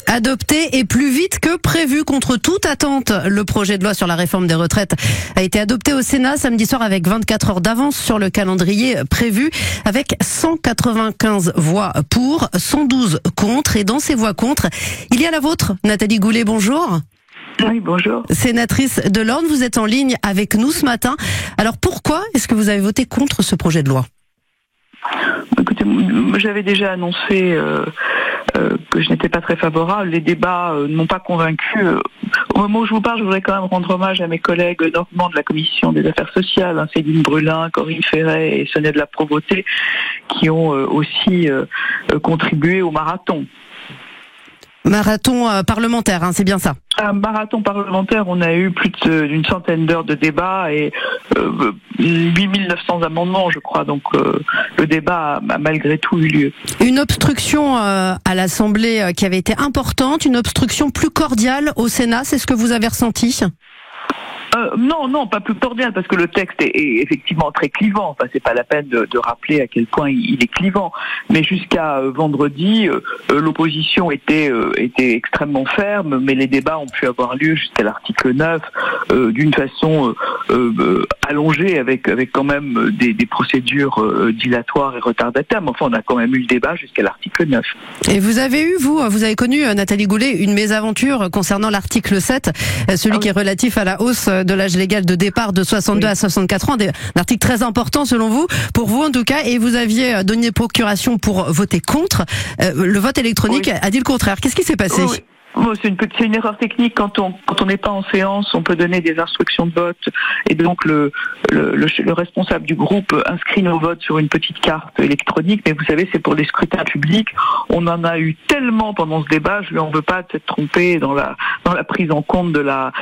Adopté et plus vite que prévu contre toute attente. Le projet de loi sur la réforme des retraites a été adopté au Sénat samedi soir avec 24 heures d'avance sur le calendrier prévu, avec 195 voix pour, 112 contre. Et dans ces voix contre, il y a la vôtre, Nathalie Goulet, bonjour. Oui, bonjour. Sénatrice de l'Orne, vous êtes en ligne avec nous ce matin. Alors pourquoi est-ce que vous avez voté contre ce projet de loi ? Écoutez, j'avais déjà annoncé que je n'étais pas très favorable. Les débats ne m'ont pas convaincu. Au moment où je vous parle, je voudrais quand même rendre hommage à mes collègues normands de la Commission des Affaires sociales, Céline Brulin, Corinne Ferret et Sonia de la Provôté, qui ont aussi contribué au marathon. Marathon parlementaire, c'est bien ça. Un marathon parlementaire, on a eu plus d'une centaine d'heures de débat et 8900 amendements, je crois. Donc le débat a malgré tout eu lieu. Une obstruction à l'Assemblée qui avait été importante, une obstruction plus cordiale au Sénat, c'est ce que vous avez ressenti ? Non, pas plus cordial, parce que le texte est effectivement très clivant. Enfin, c'est pas la peine de rappeler à quel point il est clivant. Mais jusqu'à vendredi, l'opposition était extrêmement ferme, mais les débats ont pu avoir lieu jusqu'à l'article 9 d'une façon allongée, avec quand même des procédures dilatoires et retardataires. Mais enfin, on a quand même eu le débat jusqu'à l'article 9. Et vous avez connu, Nathalie Goulet, une mésaventure concernant l'article 7, celui qui est relatif à la hausse de l'âge légal de départ de 62 à 64 ans, un article très important selon vous, pour vous en tout cas, et vous aviez donné procuration pour voter contre. Le vote électronique a dit le contraire. Qu'est-ce qui s'est passé ? C'est une erreur technique. Quand on n'est pas en séance, on peut donner des instructions de vote, et donc le responsable du groupe inscrit nos votes sur une petite carte électronique. Mais vous savez, c'est pour les scrutins publics. On en a eu tellement pendant ce débat. Je lui en veux pas de s'être trompé dans la prise en compte de la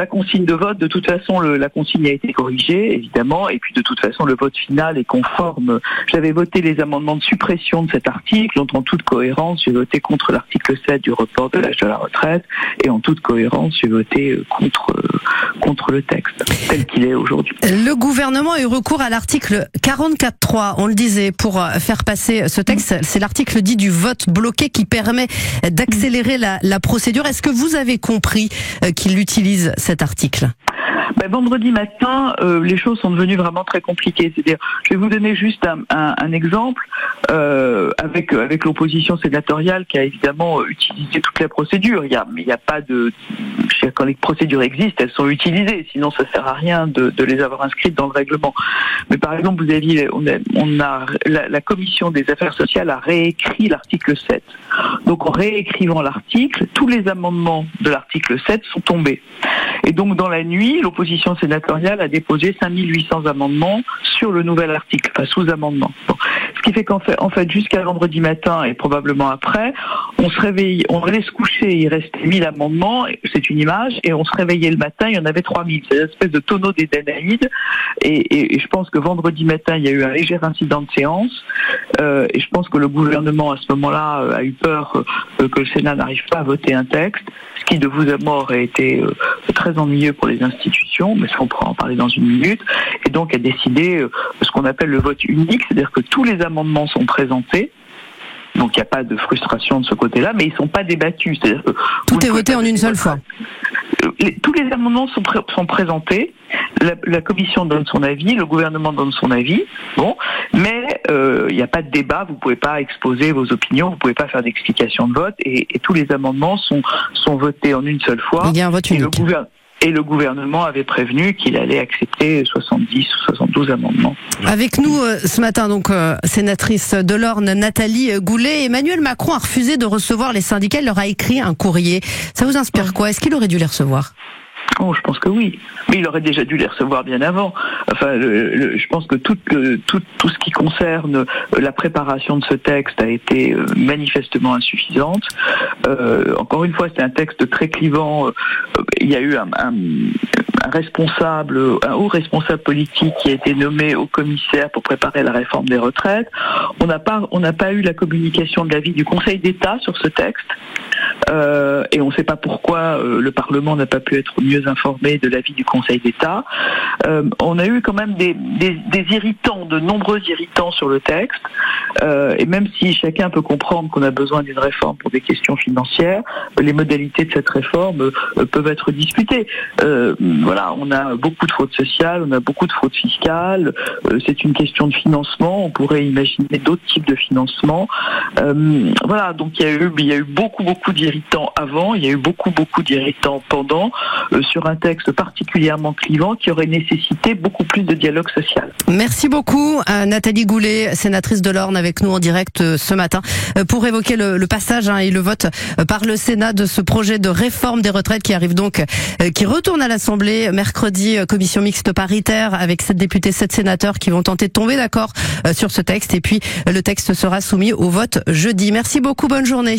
consigne de vote. De toute façon, la consigne a été corrigée, évidemment, et puis de toute façon, le vote final est conforme. J'avais voté les amendements de suppression de cet article, dont en toute cohérence, j'ai voté contre l'article 7 du report de l'âge de la retraite, et en toute cohérence, j'ai voté contre le texte tel qu'il est aujourd'hui. Le gouvernement a eu recours à l'article 44.3, on le disait, pour faire passer ce texte. C'est l'article dit du vote bloqué qui permet d'accélérer la procédure. Est-ce que vous avez compris qu'il utilise cet article ? Vendredi matin, les choses sont devenues vraiment très compliquées. C'est-à-dire, je vais vous donner juste un exemple avec l'opposition sénatoriale qui a évidemment utilisé toute la procédure. Il y a pas de, quand les procédures existent, elles sont utilisées. Sinon, ça sert à rien de les avoir inscrites dans le règlement. Mais par exemple, vous avez la commission des affaires sociales a réécrit l'article 7. Donc, en réécrivant l'article, tous les amendements de l'article 7 sont tombés. Et donc, dans la nuit, l'opposition sénatoriale a déposé 5800 amendements sur le nouvel article, enfin sous-amendement. Bon. Ce qui fait qu'en fait, jusqu'à vendredi matin et probablement après, on se réveille, on allait se coucher, il restait 1000 amendements, c'est une image, et on se réveillait le matin, il y en avait 3000. C'est une espèce de tonneau des Danaïdes, et je pense que vendredi matin, il y a eu un léger incident de séance, et je pense que le gouvernement, à ce moment-là, a eu peur que le Sénat n'arrive pas à voter un texte, ce qui, de vous à moi, aurait été très ennuyeux pour les institutions, mais ça, on pourra en parler dans une minute, et donc a décidé ce qu'on appelle le vote unique, c'est-à-dire que tous les amendements sont présentés, donc il n'y a pas de frustration de ce côté-là, mais ils ne sont pas débattus. C'est-à-dire que tout est voté en une seule fois. Tous les amendements sont présentés, la commission donne son avis, le gouvernement donne son avis, mais il n'y a pas de débat, vous ne pouvez pas exposer vos opinions, vous ne pouvez pas faire d'explication de vote, et tous les amendements sont votés en une seule fois. Il y a un vote unique. Et le gouvernement avait prévenu qu'il allait accepter 70 ou 72 amendements. Avec nous ce matin, donc sénatrice de l'Orne, Nathalie Goulet. Emmanuel Macron a refusé de recevoir les syndicats. Il leur a écrit un courrier. Ça vous inspire quoi ? Est-ce qu'il aurait dû les recevoir ? Oh, je pense que oui. Mais il aurait déjà dû les recevoir bien avant. Enfin, je pense que tout ce qui concerne la préparation de ce texte a été manifestement insuffisante. Encore une fois, c'est un texte très clivant. Il y a eu un haut responsable politique qui a été nommé au commissaire pour préparer la réforme des retraites. On n'a pas eu la communication de l'avis du Conseil d'État sur ce texte. et on ne sait pas pourquoi le Parlement n'a pas pu être mieux informé de l'avis du Conseil d'État. On a eu quand même des irritants, de nombreux irritants sur le texte, et même si chacun peut comprendre qu'on a besoin d'une réforme pour des questions financières, les modalités de cette réforme peuvent être discutées. Voilà, on a beaucoup de fraude sociale, on a beaucoup de fraude fiscale, c'est une question de financement, on pourrait imaginer d'autres types de financement. Voilà, donc il y a eu beaucoup d'irritants avant, il y a eu beaucoup d'irritants pendant, sur un texte particulièrement clivant qui aurait nécessité beaucoup plus de dialogue social. Merci beaucoup à Nathalie Goulet, sénatrice de l'Orne, avec nous en direct ce matin pour évoquer le passage et le vote par le Sénat de ce projet de réforme des retraites qui arrive donc, qui retourne à l'Assemblée mercredi, commission mixte paritaire avec 7 députés, 7 sénateurs qui vont tenter de tomber d'accord sur ce texte, et puis le texte sera soumis au vote jeudi. Merci beaucoup, bonne journée.